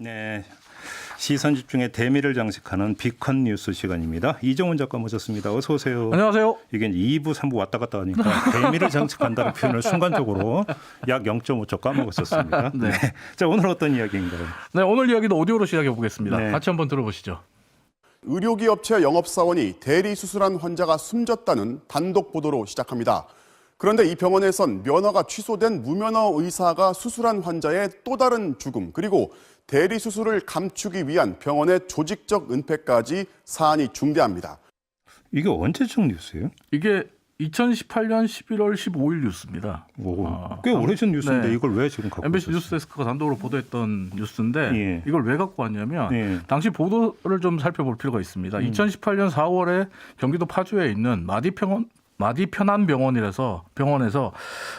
네, 시선 집중의 대미를 장식하는 비컨 뉴스 시간입니다. 이정훈 작가 모셨습니다. 어서 오세요. 안녕하세요. 이게 2부, 3부 왔다 갔다 하니까 대미를 장식한다는 표현을 순간적으로 약 0.5초 까먹었었습니다. 네. 자, 오늘 어떤 이야기인가요? 네, 오늘 이야기도 오디오로 시작해 보겠습니다. 네. 같이 한번 들어보시죠. 의료기 업체 영업사원이 대리 수술한 환자가 숨졌다는 단독 보도로 시작합니다. 그런데 이 병원에선 면허가 취소된 무면허 의사가 수술한 환자의 또 다른 죽음, 그리고 대리 수술을 감추기 위한 병원의 조직적 은폐까지 사안이 중대합니다. 이게 언제적 뉴스예요? 이게 2018년 11월 15일 뉴스입니다. 오, 꽤 오래전 뉴스인데 네. 이걸 왜 지금 갖고 MBC 있었어요? 뉴스데스크가 단독으로 보도했던 뉴스인데 예. 이걸 왜 갖고 왔냐면 예. 당시 보도를 좀 살펴볼 필요가 있습니다. 2018년 4월에 경기도 파주에 있는 마디편안병원에서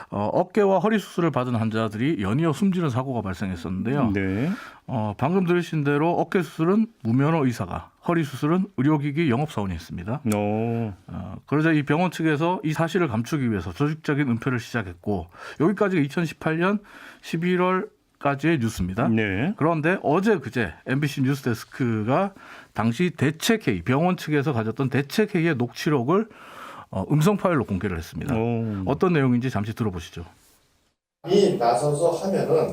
어깨와 허리 수술을 받은 환자들이 연이어 숨지는 사고가 발생했었는데요. 네. 방금 들으신 대로 어깨 수술은 무면허 의사가, 허리 수술은 의료기기 영업사원이 했습니다. 그러자 이 병원 측에서 이 사실을 감추기 위해서 조직적인 은폐를 시작했고 여기까지가 2018년 11월까지의 뉴스입니다. 네. 그런데 어제 그제 MBC 뉴스데스크가 당시 대책회의, 병원 측에서 가졌던 대책회의의 녹취록을 음성 파일로 공개를 했습니다. 어떤 내용인지 잠시 들어보시죠. 이 나서서 하면은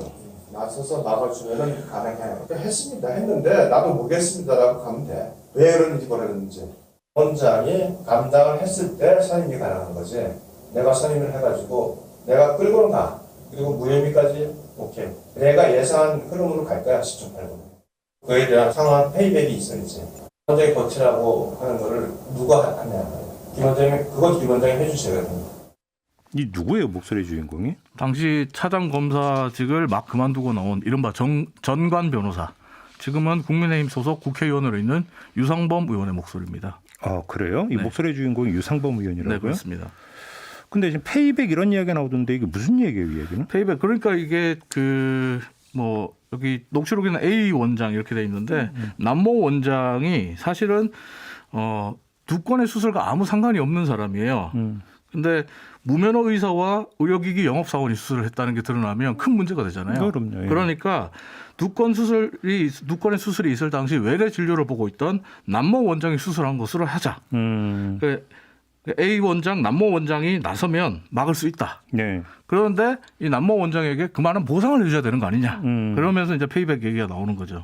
나서서 막아주면은 가능해요. 했습니다. 했는데 나도 모르겠습니다라고 가면 돼. 왜 그런지 모르겠는지. 원장이 감당을 했을 때 선임이 가능한 거지. 내가 선임을 해가지고 내가 끌고는 가. 그리고 무혐의까지 오케이. 내가 예상한 흐름으로 갈 거야. 10초 8분. 그에 대한 상황 페이백이 있어야지. 원장이 거치라고 하는 거를 누가 하냐. 김 원장이 해주셔야 됩니다. 이 누구예요, 목소리 주인공이? 당시 차장 검사직을 막 그만두고 나온 이른바 전관 변호사. 지금은 국민의힘 소속 국회의원으로 있는 유상범 의원의 목소리입니다. 아, 그래요? 이 네. 목소리 주인공이 유상범 의원이라고요? 네, 그렇습니다. 근데 지금 페이백 이런 이야기가 나오던데 이게 무슨 얘기예요, 이 얘기는? 페이백 그러니까 이게 여기 녹취록에는 A 원장 이렇게 돼 있는데 남모 원장이 사실은 두 건의 수술과 아무 상관이 없는 사람이에요. 근데 무면허 의사와 의료기기 영업사원이 수술을 했다는 게 드러나면 큰 문제가 되잖아요. 그럼요. 예. 그러니까 두 건의 수술이 있을 당시 외래 진료를 보고 있던 남모 원장이 수술한 것으로 하자. A 원장, 남모 원장이 나서면 막을 수 있다. 네. 그런데 이 남모 원장에게 그만한 보상을 해줘야 되는 거 아니냐. 그러면서 이제 페이백 얘기가 나오는 거죠.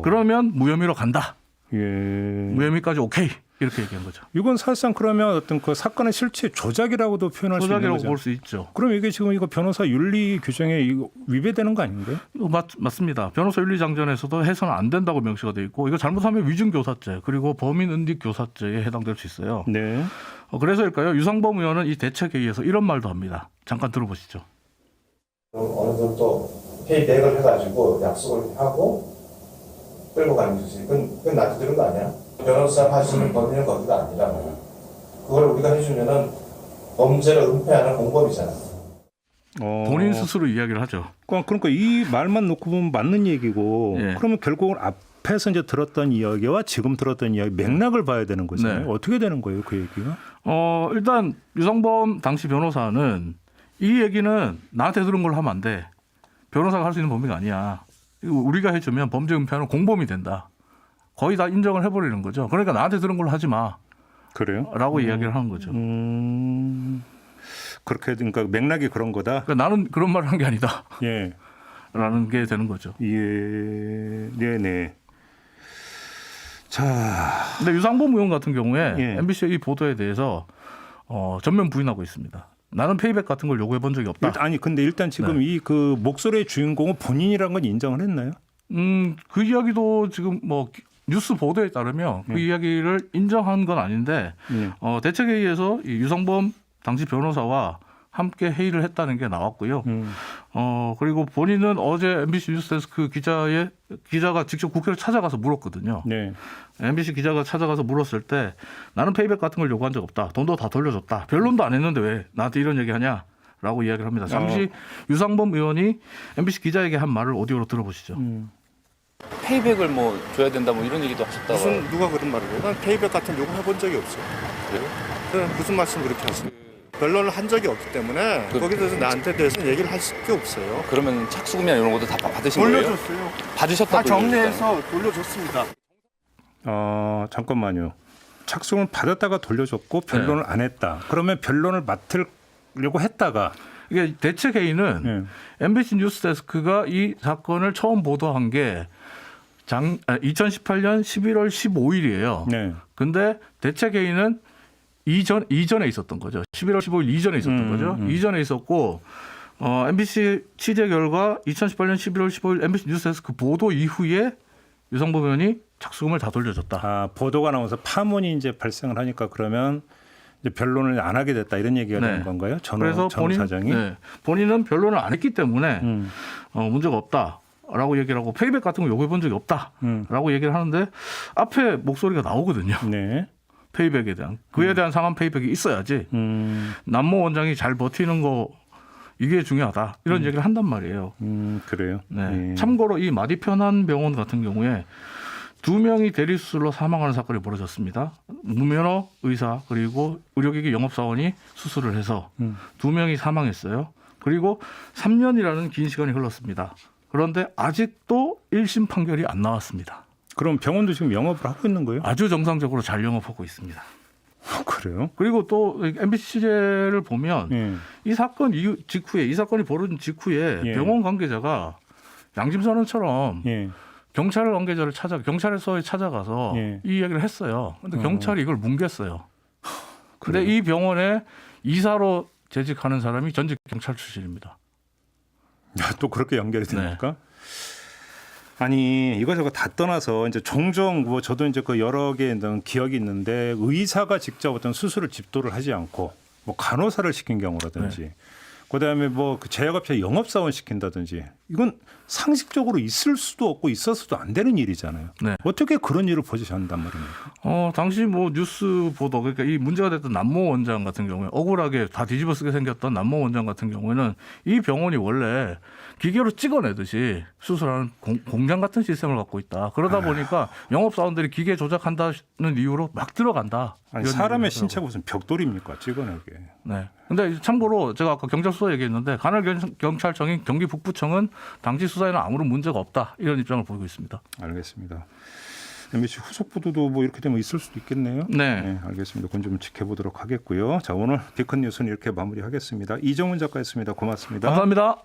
그러면 무혐의로 간다. 예. 무혐의까지 오케이. 이렇게 얘기한 거죠. 이건 사실상 그러면 어떤 그 사건의 실체 조작이라고도 표현할 수 있는 조작이라고 거죠. 볼 수 있죠. 그럼 이게 지금 이거 변호사 윤리 규정에 이거 위배되는 거 아닌가요? 맞습니다. 변호사 윤리장전에서도 해서는 안 된다고 명시가 돼 있고 이거 잘못하면 위증교사죄 그리고 범인은닉교사죄에 해당될 수 있어요. 네. 그래서일까요? 유상범 의원은 이 대책회의에서 이런 말도 합니다. 잠깐 들어보시죠. 어느 정도 페이백을 해가지고 약속을 하고 끌고 가는 거지. 그건 나한테 들은 거 아니야? 변호사 하시는 범인은 거기가 아니라 그걸 우리가 해주면은 범죄를 은폐하는 공범이잖아. 본인 스스로 이야기를 하죠. 그러니까 이 말만 놓고 보면 맞는 얘기고 예. 그러면 결국은 앞에서 이제 들었던 이야기와 지금 들었던 이야기 맥락을 봐야 되는 거잖아요. 네. 어떻게 되는 거예요, 그 얘기가? 일단 유상범 당시 변호사는 이 얘기는 나한테 들은 걸 하면 안 돼. 변호사가 할 수 있는 범위가 아니야. 이거 우리가 해주면 범죄 은폐하는 공범이 된다. 거의 다 인정을 해버리는 거죠. 그러니까 나한테 들은 걸 하지 마. 그래요? 라고 이야기를 하는 거죠. 그렇게 그러니까 맥락이 그런 거다. 그러니까 나는 그런 말을 한 게 아니다. 예. 라는 게 되는 거죠. 예. 네네. 자. 근데 유상범 의원 같은 경우에 예. MBC의 이 보도에 대해서 전면 부인하고 있습니다. 나는 페이백 같은 걸 요구해 본 적이 없다. 근데 일단 지금 네. 이 그 목소리의 주인공은 본인이라는 건 인정을 했나요? 그 이야기도 지금 뉴스 보도에 따르면 그 이야기를 인정한 건 아닌데 대책회의에서 이 유상범 당시 변호사와 함께 회의를 했다는 게 나왔고요. 그리고 본인은 어제 MBC 뉴스데스크 기자가 직접 국회를 찾아가서 물었거든요. 네. MBC 기자가 찾아가서 물었을 때 나는 페이백 같은 걸 요구한 적 없다. 돈도 다 돌려줬다. 변론도 안 했는데 왜 나한테 이런 얘기하냐? 라고 이야기를 합니다. 잠시 유상범 의원이 MBC 기자에게 한 말을 오디오로 들어보시죠. 페이백을 줘야 된다 이런 얘기도 하셨다고. 누가 그런 말을 해요? 난 페이백 같은 요구 해본 적이 없어요. 그래요? 그럼 무슨 말씀 그렇게 하세요? 변론을 한 적이 없기 때문에 거기에 대해서 나한테 대해서는 얘기를 할 게 없어요. 그러면 착수금이나 이런 것도 다 받으신 거예요? 돌려줬어요. 받으셨다. 다 정리해서 돌려줬습니다. 잠깐만요. 착수금을 받았다가 돌려줬고 변론을 안 했다. 그러면 변론을 맡으려고 했다가 이게 대책회의는 MBC 뉴스데스크가 이 사건을 처음 보도한 게 2018년 11월 15일이에요. 네. 근데 대책회의는 이전에 있었던 거죠. 11월 15일 이전에 있었던 거죠. 이전에 있었고 MBC 취재 결과 2018년 11월 15일 MBC 뉴스데스크 보도 이후에 유상범 의원이 착수금을 다 돌려줬다. 보도가 나와서 파문이 이제 발생을 하니까 그러면 이제 변론을 안 하게 됐다 이런 얘기가 되는 건가요? 그래서 사장이? 본인은 변론을 안 했기 때문에 문제가 없다라고 얘기를 하고 페이백 같은 거 요구해 본 적이 없다라고 얘기를 하는데 앞에 목소리가 나오거든요. 네. 페이백에 대한 그에 대한 상한 페이백이 있어야지 남모 원장이 잘 버티는 거 이게 중요하다 이런 얘기를 한단 말이에요. 그래요. 네. 참고로 이 마디편한 같은 경우에 2명이 대리수술로 사망하는 사건이 벌어졌습니다. 무면허 의사 그리고 의료기기 영업사원이 수술을 해서 2명이 사망했어요. 그리고 3년이라는 긴 시간이 흘렀습니다. 그런데 아직도 1심 판결이 안 나왔습니다. 그럼 병원도 지금 영업을 하고 있는 거예요? 아주 정상적으로 잘 영업하고 있습니다. 그래요? 그리고 또 MBC 취재를 보면 이 사건 직후에 이 사건이 벌어진 직후에 병원 관계자가 양심선언처럼 경찰 관계자를 경찰서에 찾아가서 이 이야기를 했어요. 그런데 경찰이 이걸 뭉갰어요. 근데 이 병원에 이사로 재직하는 사람이 전직 경찰 출신입니다. 또 그렇게 연결이 됩니까? 아니 이거저거 다 떠나서 이제 종종 뭐 저도 이제 그 여러 개의 기억이 있는데 의사가 직접 어떤 수술을 집도를 하지 않고 뭐 간호사를 시킨 경우라든지 그다음에 뭐 그 제약업체 영업사원 시킨다든지 이건 상식적으로 있을 수도 없고 있어서도 안 되는 일이잖아요. 어떻게 그런 일을 벌이셨단 말입니까? 당시 뭐 뉴스 보도 그러니까 이 문제가 됐던 남모 원장 같은 경우에 억울하게 다 뒤집어쓰게 생겼던 남모 원장 같은 경우에는 이 병원이 원래 기계로 찍어내듯이 수술하는 공장 같은 시스템을 갖고 있다. 그러다 보니까 영업사원들이 기계 조작한다는 이유로 막 들어간다. 아니, 사람의 신체가 무슨 벽돌입니까? 찍어내게. 네. 근데 참고로 제가 아까 경찰 수사 얘기했는데 간헐경찰청인 경기북부청은 당시 수사에는 아무런 문제가 없다. 이런 입장을 보이고 있습니다. 알겠습니다. MBC 후속 보도도 뭐 이렇게 되면 있을 수도 있겠네요. 네. 알겠습니다. 그건 좀 지켜보도록 하겠고요. 자, 오늘 디컨 뉴스는 이렇게 마무리하겠습니다. 이정훈 작가였습니다. 고맙습니다. 감사합니다.